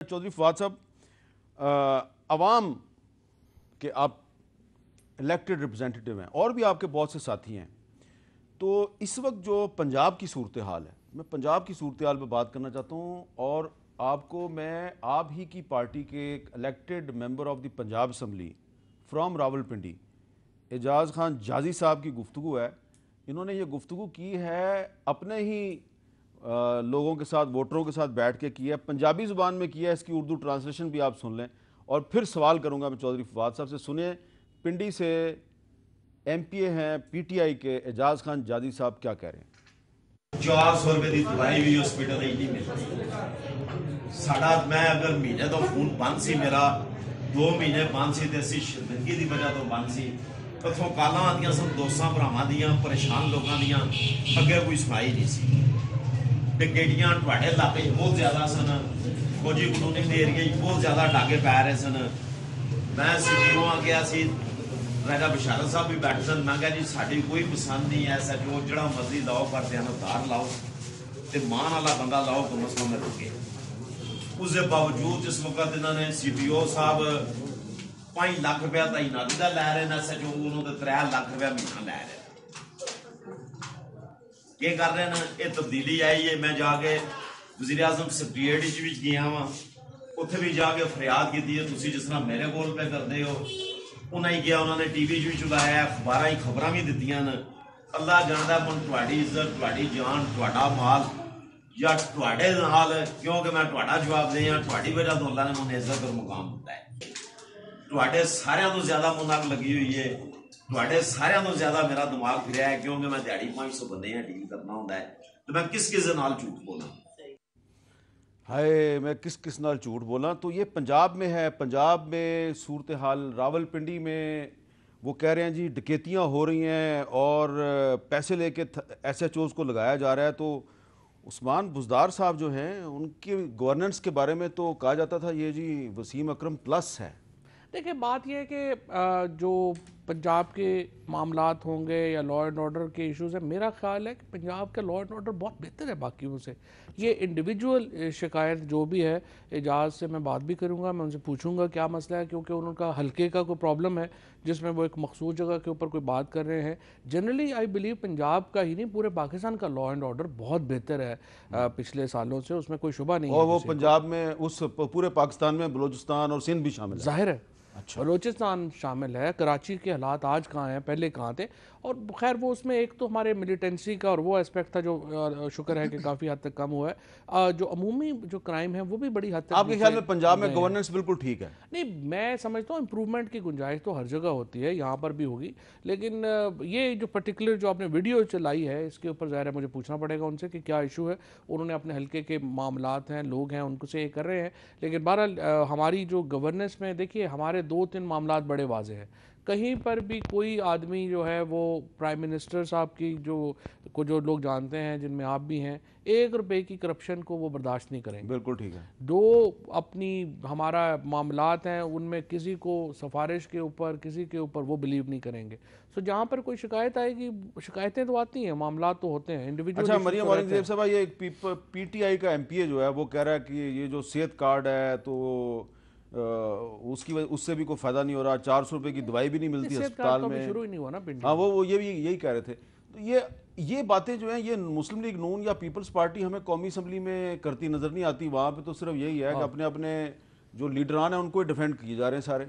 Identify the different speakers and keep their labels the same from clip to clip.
Speaker 1: चौधरी फवाद साहब, अवाम के आप इलेक्टेड रिप्रेजेंटेटिव हैं और भी आपके बहुत से साथी हैं, तो इस वक्त जो पंजाब की सूरत हाल है, मैं पंजाब की सूरत हाल पर बात करना चाहता हूँ। और आपको मैं आप ही की पार्टी के एक elected member of the Punjab assembly from Rawalpindi Ejaz Khan Jaji साहब की गुफ्तगू है। इन्होंने ये गुफ्तगू की है अपने ही लोगों के साथ, वोटरों के साथ बैठ के की है, पंजाबी ज़ुबान में किया है। इसकी उर्दू ट्रांसलेशन भी आप सुन लें और फिर सवाल करूंगा मैं चौधरी फवाद साहब से। सुनिए, पिंडी से MPA हैं PTI के एजाज खान जादी साहब क्या कह रहे हैं।
Speaker 2: 400 रुपए की दवाई भी हॉस्पिटल नहीं मिलती साडा। मैं अगर महीने तो खून बंद सी, मेरा 2 महीने बंद सी, असी शर्मिंदगी की वजह तो बंद सी। उतों कालां आदियां सन, दोस्तां भरावां दियां, परेशान लोगों दियां, अगे कोई सुनाई नहीं सी। टिकटियां तुहाडे इलाके बहुत ज्यादा सन, फौजी कलोनी के एरिए बहुत ज्यादा डाके पै रहे सन। मैं CPO आ गया सी, राजा बशारत साहब भी बैठे सन। मैं कहा जी साड़ी कोई पसंद नहीं है, SHO जड़ा मर्जी लाओ, पर ध्यानदार लाओ तो मान वाला बंदा लाओ, तो मसला में रुके। उसके बावजूद जिस वक्त इन्होंने CPO साहब 5 लाख रुपया तैनाती का लै रहे हैं, SHO उन्होंने 3 लाख रुपया महीना लै रहे। क्या कर रहे हैं? ये तब्दीली आई है। मैं जाके वज़ीर आज़म सेक्रेटरीट भी गया वा, उत्थे भी जाके फरियाद की है, तुम जिस तरह मेरे कोल पे करते हो। उन्हें गया, उन्होंने TV भी चलाया, अखबार ही खबर भी दित्तियां न। अल्लाह जानता है तुहाडी इज्जत, तुहाडी जान, तुहाडा माल या तुहाडे नाल, क्योंकि मैं तुहाडा जवाब दे हाँ, तुहाडी वजह तो अल्लाह ने मुझे इज्जत और मुकाम दिता है। तुहाडे सारियां तो ज्यादा मुझे अग लगी हुई है, तुहाडे सारियां तो ज्यादा मेरा दिमाग फिरिया है, क्योंकि मैं दिहाड़ी 500 बंदे डील करना होंदा है, तो मैं किस दे नाल झूठ बोला।
Speaker 1: हाय, मैं किस नाल झूठ बोला। तो ये पंजाब में है, पंजाब में सूरत हाल रावलपिंडी में वो कह रहे हैं जी डकैतियाँ हो रही हैं और पैसे लेके SHOs को लगाया जा रहा है। तो उस्मान बुज़दार साहब जो हैं, उनकी गवर्नेंस के बारे में तो कहा जाता था ये जी वसीम अकरम प्लस है।
Speaker 3: देखिए, बात यह है कि जो पंजाब के मामलात होंगे या लॉ एंड ऑर्डर के इश्यूज़ हैं, मेरा ख्याल है कि पंजाब का लॉ एंड ऑर्डर बहुत बेहतर है बाकियों से। ये इंडिविजुअल शिकायत जो भी है, एजाज से मैं बात भी करूँगा, मैं उनसे पूछूंगा क्या मसला है, क्योंकि उनका हल्के का कोई प्रॉब्लम है जिसमें वो एक मखसूस जगह के ऊपर कोई बात कर रहे हैं। जनरली आई बिलीव पंजाब का ही नहीं, पूरे पाकिस्तान का लॉ एंड ऑर्डर बहुत बेहतर है पिछले सालों से, उसमें कोई शुबा नहीं है।
Speaker 1: और वो पंजाब में उस पूरे पाकिस्तान में बलूचिस्तान और सिंध भी शामिल है।
Speaker 3: जाहिर है,
Speaker 1: अच्छा,
Speaker 3: बलूचिस्तान शामिल है। कराची के हालात आज कहाँ हैं, पहले कहाँ थे। और खैर वो उसमें एक तो हमारे मिलिटेंसी का और वो एस्पेक्ट था जो शुक्र है कि काफ़ी हद तक कम हुआ है। जो अमूमी जो क्राइम है वो भी बड़ी हद तक
Speaker 1: आपके ख्याल में पंजाब में गवर्नेंस बिल्कुल ठीक है?
Speaker 3: नहीं, मैं समझता हूँ इम्प्रूवमेंट की गुंजाइश तो हर जगह होती है, यहाँ पर भी होगी। लेकिन ये जो पर्टिकुलर जो आपने वीडियो चलाई है, इसके ऊपर ज़ाहिर है मुझे पूछना पड़ेगा उनसे कि क्या इशू है। उन्होंने अपने हल्के के मामलात हैं, लोग हैं, उनको से ये कर रहे हैं। लेकिन बहरहाल हमारी जो गवर्नेंस में देखिए, हमारे 2-3 मामलात बड़े वाजे हैं। कहीं पर भी कोई आदमी जो है वो प्राइम मिनिस्टर साहब की जो लोग जानते हैं, जिनमें आप भी हैं, 1 रुपए की करप्शन को वो बर्दाश्त नहीं करेंगे।
Speaker 1: बिल्कुल ठीक है।
Speaker 3: 2 अपनी हमारा मामलात हैं, उनमें किसी को सिफारिश के ऊपर, किसी के ऊपर वो बिलीव नहीं करेंगे। सो जहाँ पर कोई शिकायत आएगी, शिकायतें तो आती हैं, मामलात तो होते हैं, इंडिविजुअल।
Speaker 1: अच्छा, मरियम औरंगजेब साहब, ये एक PTI का MPA जो है वो कह रहा है कि ये जो सेहत कार्ड है तो उससे भी कोई फायदा नहीं हो रहा, 400 रुपए की दवाई भी नहीं मिलती अस्पताल में।
Speaker 3: शुरू ही नहीं हुआ ना पिंडी।
Speaker 1: हाँ, वो ये भी यही कह रहे थे। तो ये बातें जो हैं, ये मुस्लिम लीग नून या पीपल्स पार्टी हमें कौमी असम्बली में करती नजर नहीं आती। वहाँ पे तो सिर्फ यही है कि अपने अपने जो लीडरान हैं उनको डिफेंड किए जा रहे हैं सारे।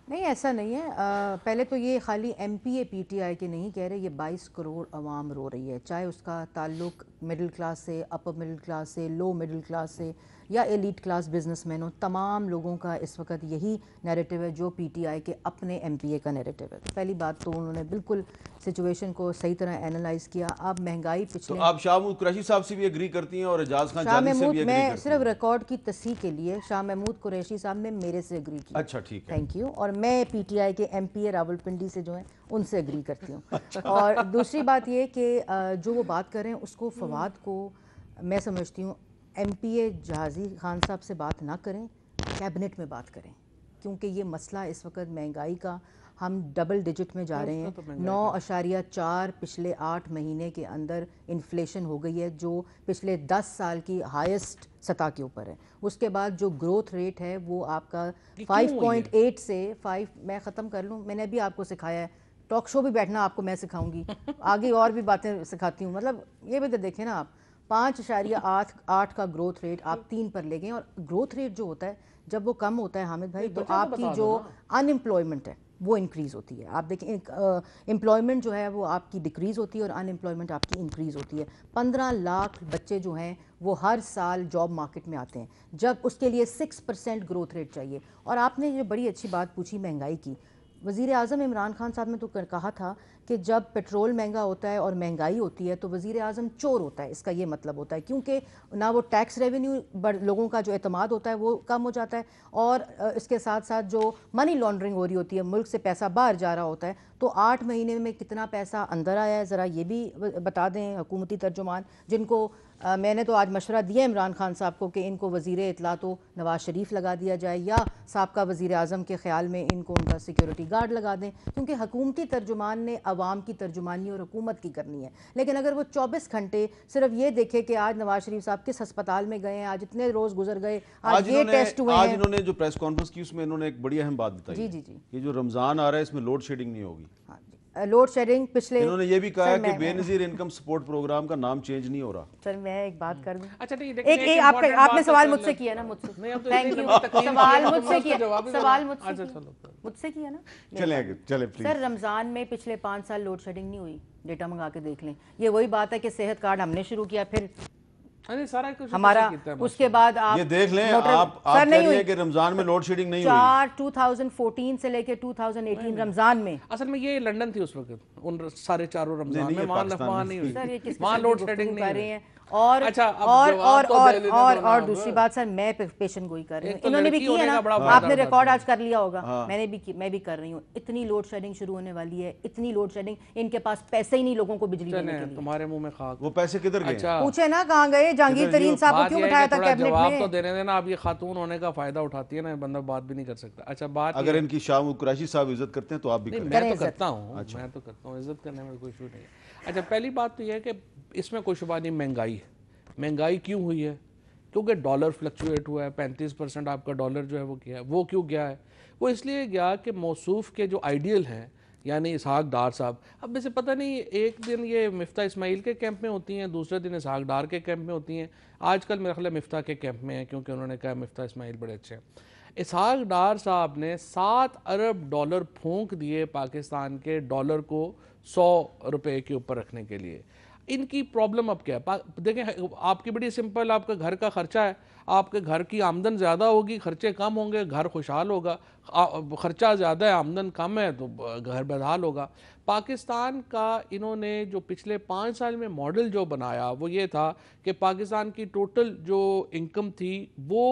Speaker 4: नहीं, ऐसा नहीं है। पहले तो ये खाली MPA PTI के नहीं कह रहे, ये 22 करोड़ आवाम रो रही है, चाहे उसका ताल्लुक मिडिल क्लास से, अपर मिडिल क्लास से, लो मिडिल क्लास से या एलीट क्लास बिजनेसमैन हो। तमाम लोगों का इस वक्त यही नैरेटिव है जो PTI के अपने MPA का नैरेटिव है। तो पहली बात तो उन्होंने बिल्कुल सिचुएशन को सही तरह एनालाइज किया। अब महंगाई पिछले
Speaker 1: तो आप शाह महमूद कुरैशी साहब से भी एग्री करती हैं और एजाज खान जादी से भी एग्री
Speaker 4: मैं
Speaker 1: करती
Speaker 4: सिर्फ
Speaker 1: हैं?
Speaker 4: रिकॉर्ड की तस्हीह के लिए शाह महमूद कुरैशी साहब ने मेरे से एग्री किया।
Speaker 1: अच्छा, ठीक है,
Speaker 4: थैंक यू। और मैं PTI के MPA रावलपिंडी से जो है उनसे एग्री करती हूँ। और दूसरी बात ये कि जो वो बात कर रहे हैं उसको फवाद को मैं समझती हूँ MPA जाजी खान साहब से बात ना करें, कैबिनेट में बात करें। क्योंकि ये मसला इस वक्त महंगाई का, हम डबल डिजिट में जा रहे हैं। 9.4 पिछले 8 महीने के अंदर इन्फ्लेशन हो गई है, जो पिछले 10 साल की हाईएस्ट सतह के ऊपर है। उसके बाद जो ग्रोथ रेट है वो आपका 5.8 से 5, मैं ख़त्म कर लूँ, मैंने अभी आपको सिखाया है, टॉक शो भी बैठना आपको मैं सिखाऊंगी, आगे और भी बातें सिखाती हूँ। मतलब ये भी तो देखें ना आप, 5.8 का ग्रोथ रेट आप 3 पर ले गए। और ग्रोथ रेट जो होता है जब वो कम होता है हामिद भाई, तो आपकी जो अनएम्प्लॉयमेंट है वो इंक्रीज़ होती है। आप देखें एम्प्लॉयमेंट जो है वो आपकी डिक्रीज़ होती है और अनएम्प्लॉयमेंट आपकी इंक्रीज़ होती है। 15 लाख बच्चे जो हैं वो हर साल जॉब मार्केट में आते हैं, जब उसके लिए 6% ग्रोथ रेट चाहिए। और आपने ये बड़ी अच्छी बात पूछी महंगाई की। वज़ीर आज़म इमरान खान साहब ने तो कहा था कि जब पेट्रोल महंगा होता है और महंगाई होती है तो वज़ीर आज़म चोर होता है। इसका ये मतलब होता है क्योंकि ना वो टैक्स रेवेन्यू, लोगों का जो एतमाद होता है वो कम हो जाता है, और इसके साथ साथ जो मनी लॉन्ड्रिंग हो रही होती है, मुल्क से पैसा बाहर जा रहा होता है। तो 8 महीने में कितना पैसा अंदर आया है ज़रा ये भी बता दें हुकूमती तर्जुमान, जिनको मैंने तो आज मशवरा दिया इमरान खान साहब को कि इनको वज़ीर इत्तला तो नवाज़ शरीफ लगा दिया जाए, या साबका वज़ीर आज़म के ख्याल में इनको उनका सिक्योरिटी गार्ड लगा दें, क्योंकि हुकूमती तर्जुमान ने अवाम की तर्जुमानी और हुकूमत की करनी है। लेकिन अगर वो 24 घंटे सिर्फ ये देखे कि आज नवाज शरीफ साहब किस अस्पताल में गए हैं, आज इतने रोज़ गुजर गए, आज ये टेस्ट हुए
Speaker 1: आज
Speaker 4: हैं।
Speaker 1: इन्होंने जो प्रेस कॉन्फ्रेंस की उसमें इन्होंने एक बड़ी अहम बात बताई
Speaker 4: जी
Speaker 1: है
Speaker 4: जी जी,
Speaker 1: कि जो रमज़ान आ रहा है इसमें लोड शेडिंग नहीं होगी।
Speaker 4: हाँ जी, लोड शेडिंग पिछले,
Speaker 1: इन्होंने ये भी कहा
Speaker 4: सर,
Speaker 1: है कि
Speaker 4: मैं-
Speaker 1: बेनज़ीर इनकम सपोर्ट प्रोग्राम का नाम चेंज नहीं हो रहा।
Speaker 4: सर मैं एक बात कर दूं।
Speaker 3: अच्छा नहीं,
Speaker 4: एक आपने सवाल मुझसे किया ना, मुझसे थैंक यू, सवाल मुझसे किया, सवाल मुझसे किया ना।
Speaker 1: चले आगे, चले प्लीज।
Speaker 4: सर रमज़ान में पिछले 5 साल लोड शेडिंग नहीं हुई, डेटा मंगा के देख लें। ये वही बात है कि सेहत कार्ड हमने शुरू किया, फिर
Speaker 3: सारा कुछ
Speaker 4: हमारा, उसके बाद आप
Speaker 1: ये देख लें,
Speaker 4: मोटर-
Speaker 1: आप
Speaker 4: सर
Speaker 1: कह
Speaker 4: नहीं
Speaker 1: रही
Speaker 4: हुई।
Speaker 1: हैं कि रमजान में लोड शेडिंग नहीं हुई।
Speaker 4: 2014 से लेके 2018 रमजान में,
Speaker 3: असल में ये लंदन थी उस वक्त, उन सारे चारों रमजान
Speaker 1: नहीं,
Speaker 3: में,
Speaker 1: ये पाकिस्तान
Speaker 3: वहाँ
Speaker 1: में
Speaker 3: नहीं हुई,
Speaker 4: सर ये किस
Speaker 3: वहाँ लोड शेडिंग
Speaker 4: कर
Speaker 3: नहीं
Speaker 4: रहे
Speaker 3: हुई।
Speaker 4: हैं। और
Speaker 3: अच्छा, अब
Speaker 4: और
Speaker 3: जवाब
Speaker 4: और
Speaker 3: तो
Speaker 4: और
Speaker 3: दे लेने
Speaker 4: और,
Speaker 3: दो ना
Speaker 4: और
Speaker 3: अब।
Speaker 4: दूसरी बात सर, मैं पेशन गोई कर रही हूँ,
Speaker 3: एक तो
Speaker 4: इन्होंने भी
Speaker 3: लड़की
Speaker 4: की है
Speaker 3: होने
Speaker 4: ना,
Speaker 3: का बड़ा
Speaker 4: आपने
Speaker 3: फायदा
Speaker 4: रिकॉर्ड
Speaker 3: उठाती
Speaker 4: आज कर लिया होगा, मैं भी कर रही हूँ। इतनी लोड शेडिंग शुरू होने वाली है, इतनी लोड शेडिंग, इनके पास पैसे ही नहीं लोगों को बिजली देने के लिए।
Speaker 3: तुम्हारे मुंह में खाक।
Speaker 1: वो पैसे किधर गए?
Speaker 3: अच्छा,
Speaker 4: पूछे ना कहाँ गए, जहांगीर तरीन साहब को
Speaker 3: बात
Speaker 4: क्यों
Speaker 3: ये है
Speaker 4: बिठाया
Speaker 3: कि
Speaker 4: था
Speaker 3: थोड़ा
Speaker 4: कैबिनेट
Speaker 3: जवाब
Speaker 4: में।
Speaker 3: तो देने देना, आप ये खातून होने का फायदा उठाती है ना, बंदा बात भी नहीं कर सकता। अच्छा, बात
Speaker 1: अगर इनकी शाह कुरैशी साहब इज्जत करते हैं तो आप भी
Speaker 3: नहीं,
Speaker 1: करें।
Speaker 3: मैं
Speaker 4: करें
Speaker 3: तो
Speaker 4: इज्जत।
Speaker 3: करता हूँ, मैं तो करता हूँ, इज्जत करने में कोई इशू नहीं है। अच्छा, पहली बात तो यह है कि इसमें कोई शुबा नहीं, महंगाई है। महंगाई क्यों हुई है? क्योंकि डॉलर फ्लक्चुएट हुआ है, 35% आपका डॉलर जो है वो गया है। वो क्यों गया है? वो इसलिए गया कि मौसूफ के जो आइडियल हैं, यानी इसहाक डार साहब, अब वैसे पता नहीं, एक दिन ये मिफ्ता इस्माइल के कैंप में होती हैं, दूसरे दिन इसहाक डार के कैंप में होती हैं। आजकल मेरा ख्याल है मिफ्ता के कैंप में है, क्योंकि उन्होंने कहा मिफ्ता इस्माइल बड़े अच्छे हैं। इसहाक डार साहब ने 7 अरब डॉलर फूंक दिए पाकिस्तान के डॉलर को 100 रुपये के ऊपर रखने के लिए। इनकी प्रॉब्लम अब क्या है? देखें, आपकी बड़ी सिंपल, आपका घर का खर्चा है, आपके घर की आमदन ज़्यादा होगी, खर्चे कम होंगे, घर खुशहाल होगा। खर्चा ज़्यादा है, आमदन कम है, तो घर बदहाल होगा। पाकिस्तान का इन्होंने जो पिछले 5 साल में मॉडल जो बनाया वो ये था कि पाकिस्तान की टोटल जो इनकम थी वो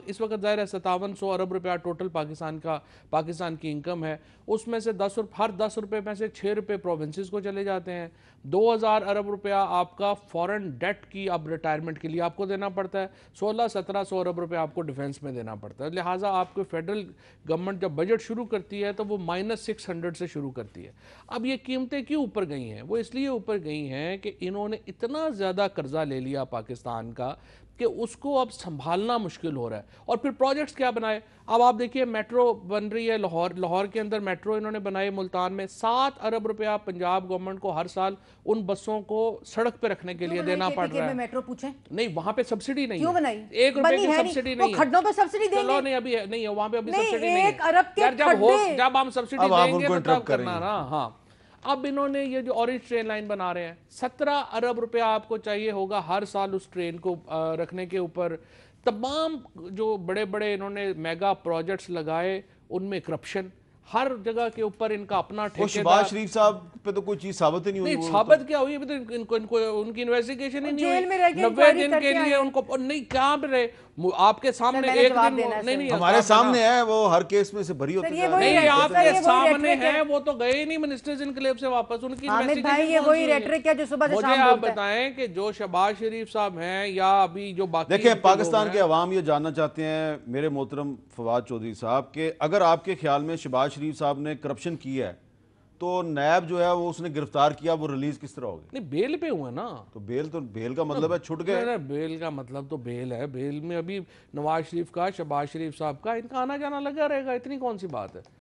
Speaker 3: इस वक्त ज़ाहिर है 5700 अरब रुपया टोटल पाकिस्तान की इनकम है। उसमें से हर 10 रुपये में से 6 रुपये प्रोविंसेस को चले जाते हैं। 2000 अरब रुपया आपका फॉरेन डेट की अब रिटायरमेंट के लिए आपको देना पड़ता है। 1600-1700 अरब रुपया आपको डिफेंस में देना पड़ता है। लिहाजा आपको फेडरल गवर्नमेंट जब बजट शुरू करती है तो वो -600 से शुरू करती है। अब ये कीमतें क्यों ऊपर गई हैं? वो इसलिए ऊपर गई हैं कि इन्होंने इतना ज़्यादा कर्जा ले लिया पाकिस्तान का कि उसको अब संभालना मुश्किल हो रहा है। और फिर प्रोजेक्ट्स क्या बनाए? अब आप देखिए, मेट्रो बन रही है लाहौर के अंदर मेट्रो इन्होंने बनाई। मुल्तान में 7 अरब रुपया पंजाब गवर्नमेंट को हर साल उन बसों को सड़क पे रखने के लिए देना पड़ रहा है।
Speaker 4: मेट्रो पूछे
Speaker 3: नहीं, वहाँ पे सब्सिडी नहीं
Speaker 4: क्यों
Speaker 3: है,
Speaker 4: बनाई?
Speaker 3: 1 रुपए की सब्सिडी नहीं है।
Speaker 4: खड्डों पे सब्सिडी देंगे?
Speaker 3: चलो नहीं, अभी नहीं है वहाँ पे, अभी
Speaker 4: नहीं,
Speaker 3: सब्सिडी नहीं है।
Speaker 4: 1 अरब के
Speaker 3: यार जब हम सब्सिडी
Speaker 1: अब आप
Speaker 3: देंगे
Speaker 1: उनको
Speaker 3: तो तब
Speaker 1: interrupt
Speaker 3: करना
Speaker 1: करेंगे।
Speaker 3: ना। हाँ, अब इन्होंने ये जो ऑरेंज ट्रेन लाइन बना रहे हैं, 17 अरब रुपया आपको चाहिए होगा हर साल उस ट्रेन को रखने के ऊपर। तमाम जो बड़े बड़े इन्होंने मेगा प्रोजेक्ट्स लगाए, उनमें करप्शन, हर जगह के ऊपर इनका अपना
Speaker 1: वो
Speaker 3: ठेकेदार।
Speaker 1: शहबाज शरीफ साहब पे तो कोई चीज साबित ही नहीं हुई।
Speaker 3: नहीं
Speaker 1: वो
Speaker 3: साबित क्या हुई, अभी तो इनको उनकी इन्वेस्टिगेशन ही नहीं
Speaker 4: जेल
Speaker 3: हुई।
Speaker 4: में रह के
Speaker 3: 90
Speaker 4: इंक्वायरी
Speaker 3: दिन के
Speaker 4: करके
Speaker 3: लिए
Speaker 4: आए।
Speaker 3: उनको नहीं, कहाँ पे रहे आपके सामने
Speaker 4: मैंने
Speaker 3: एक
Speaker 4: जवाब
Speaker 3: दिन
Speaker 4: देना है,
Speaker 3: नहीं
Speaker 4: सर।
Speaker 3: नहीं
Speaker 1: हमारे
Speaker 3: आप
Speaker 1: सामने
Speaker 3: देना।
Speaker 1: है, वो हर केस में से भरी होते
Speaker 4: सर, ये
Speaker 1: जा
Speaker 4: वही
Speaker 1: रहे हैं।
Speaker 3: नहीं
Speaker 4: सर,
Speaker 3: आपके
Speaker 4: ये वही
Speaker 3: सामने
Speaker 4: रेटरिक
Speaker 3: है,
Speaker 4: है।
Speaker 3: वो तो गए नहीं मिनिस्टर्स इनक्लेव से वापस, उनकी
Speaker 4: हामिद भाई,
Speaker 3: investigation
Speaker 4: ये
Speaker 3: कौन
Speaker 4: वही
Speaker 3: सी हुई है?
Speaker 4: रेटरिक है जो सुबह से
Speaker 3: मुझे
Speaker 4: शाम
Speaker 3: आप
Speaker 4: बोलता है।
Speaker 3: बताएं कि जो शहबाज शरीफ साहब हैं या अभी जो बाकी
Speaker 1: देखिए,
Speaker 3: इनके
Speaker 1: पाकिस्तान
Speaker 3: लोग
Speaker 1: के
Speaker 3: हैं,
Speaker 1: अवाम ये जानना चाहते हैं मेरे मोहतरम फवाद चौधरी साहब कि अगर आपके ख्याल में शहबाज शरीफ साहब ने करप्शन की है तो नैब जो है वो उसने गिरफ्तार किया, वो रिलीज किस तरह होगी?
Speaker 3: नहीं बेल पे हुए ना।
Speaker 1: तो बेल का मतलब है छुट गए।
Speaker 3: नहीं, बेल का मतलब तो बेल है, बेल में अभी नवाज शरीफ का, शहबाज शरीफ साहब का, इनका आना जाना लगा रहेगा, इतनी कौन सी बात है।